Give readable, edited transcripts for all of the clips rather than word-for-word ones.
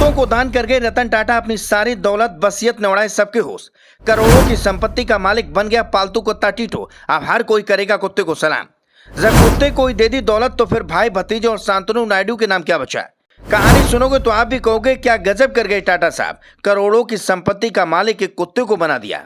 करोड़ों को दान कर गए रतन टाटा अपनी सारी दौलत वसीयत ने उड़ाए सबके होश। करोड़ों की संपत्ति का मालिक बन गया पालतू कुत्ता टीटो। अब हर कोई करेगा कुत्ते को सलाम। जब कुत्ते को ही दे दी दौलत तो फिर भाई भतीजे और शांतनु नायडू के नाम क्या बचा। कहानी सुनोगे तो आप भी कहोगे क्या गजब कर गए टाटा साहब, करोड़ों की संपत्ति का मालिक एक कुत्ते को बना दिया।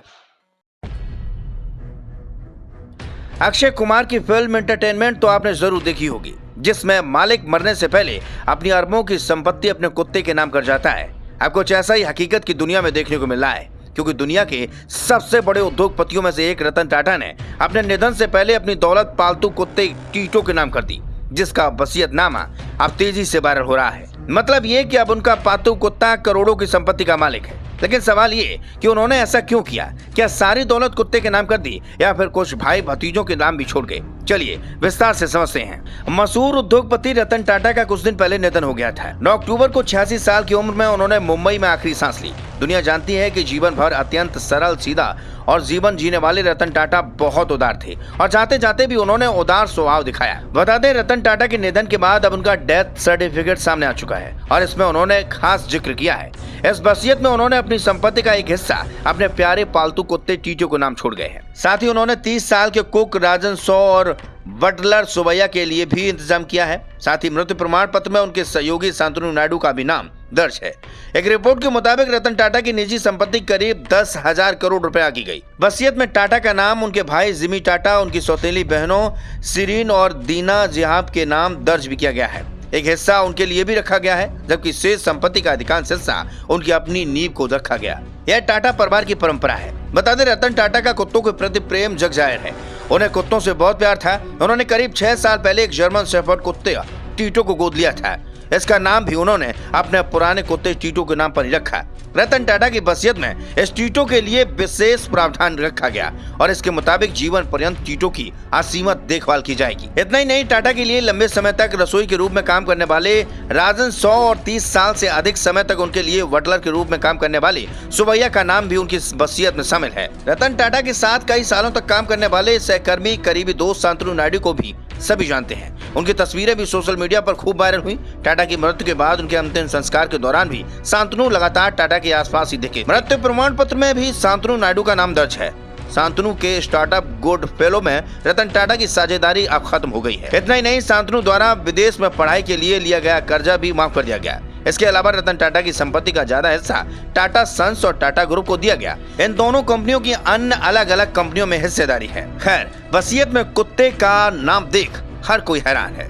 अक्षय कुमार की फिल्म एंटरटेनमेंट तो आपने जरूर देखी होगी, जिसमें मालिक मरने से पहले अपनी अरबों की संपत्ति अपने कुत्ते के नाम कर जाता है। अब कुछ ऐसा ही हकीकत की दुनिया में देखने को मिल रहा है, क्योंकि दुनिया के सबसे बड़े उद्योगपतियों में से एक रतन टाटा ने अपने निधन से पहले अपनी दौलत पालतू कुत्ते टीटो के नाम कर दी, जिसका वसीयतनामा अब तेजी से वायरल हो रहा है। मतलब ये कि अब उनका पालतू कुत्ता करोड़ों की संपत्ति का मालिक है। लेकिन सवाल ये कि उन्होंने ऐसा क्यों किया? क्या सारी दौलत कुत्ते के नाम कर दी या फिर कुछ भाई भतीजों के नाम भी छोड़ गए? चलिए विस्तार से समझते हैं। मशहूर उद्योगपति रतन टाटा का कुछ दिन पहले निधन हो गया था। 9 अक्टूबर को 86 साल की उम्र में उन्होंने मुंबई में आखिरी सांस ली। दुनिया जानती है कि जीवन भर अत्यंत सरल सीधा और जीवन जीने वाले रतन टाटा बहुत उदार थे और जाते जाते भी उन्होंने उदार स्वभाव दिखाया। बता दें, रतन टाटा के निधन के बाद अब उनका डेथ सर्टिफिकेट सामने आ चुका है और इसमें उन्होंने खास जिक्र किया है। इस वसीयत में उन्होंने अपनी संपत्ति का एक हिस्सा अपने प्यारे पालतू कुत्ते टीटो को नाम छोड़ गए हैं। साथ ही उन्होंने 30 साल के कुक राजन शॉ और बटलर सुबैया के लिए भी इंतजाम किया है। साथ ही मृत्यु प्रमाण पत्र में उनके सहयोगी शांतनु नायडू का भी नाम दर्ज है। एक रिपोर्ट के मुताबिक रतन टाटा की निजी संपत्ति करीब 10,000 करोड़ रुपए की गई। वसीयत में टाटा का नाम उनके भाई जिमी टाटा, उनकी सौतेली बहनों सिरीन और दीना जिहाब के नाम दर्ज भी किया गया है। एक हिस्सा उनके लिए भी रखा गया है, जबकि शेष संपत्ति का अधिकांश हिस्सा उनकी अपनी नींव को रखा गया। यह टाटा परिवार की परंपरा है। बता दें, रतन टाटा का कुत्तों के प्रति प्रेम जग जाहिर है। उन्हें कुत्तों से बहुत प्यार था। उन्होंने करीब 6 साल पहले एक जर्मन शेफर्ड कुत्ते टीटो को गोद लिया था। इसका नाम भी उन्होंने अपने पुराने कुत्ते टीटो के नाम पर ही रखा। रतन टाटा की वसीयत में इस टीटो के लिए विशेष प्रावधान रखा गया और इसके मुताबिक जीवन पर्यंत टीटो की असीमित देखभाल की जाएगी। इतना ही नहीं, टाटा के लिए लंबे समय तक रसोई के रूप में काम करने वाले राजन शॉ और 30 साल से अधिक समय तक उनके लिए वटलर के रूप में काम करने वाली सुबैया का नाम भी उनकी वसीयत में शामिल है। रतन टाटा के साथ कई सालों तक काम करने वाले सहकर्मी करीबी दोस्त शांतनु नायडू को भी सभी जानते हैं। उनकी तस्वीरें भी सोशल मीडिया पर खूब वायरल हुई। टाटा की मृत्यु के बाद उनके अंतिम संस्कार के दौरान भी शांतनु लगातार टाटा के आसपास ही दिखे। मृत्यु प्रमाण पत्र में भी शांतनु नायडू का नाम दर्ज है। शांतनु के स्टार्टअप गुड फेलो में रतन टाटा की साझेदारी अब खत्म हो गई है। इतना ही नहीं, शांतनु द्वारा विदेश में पढ़ाई के लिए लिया गया कर्जा भी माफ कर दिया गया। इसके अलावा रतन टाटा की संपत्ति का ज्यादा हिस्सा टाटा सन्स और टाटा ग्रुप को दिया गया। इन दोनों कंपनियों की अन्य अलग अलग कंपनियों में हिस्सेदारी है। खैर, वसीयत में कुत्ते का नाम देख हर कोई हैरान है।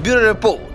Bureau report.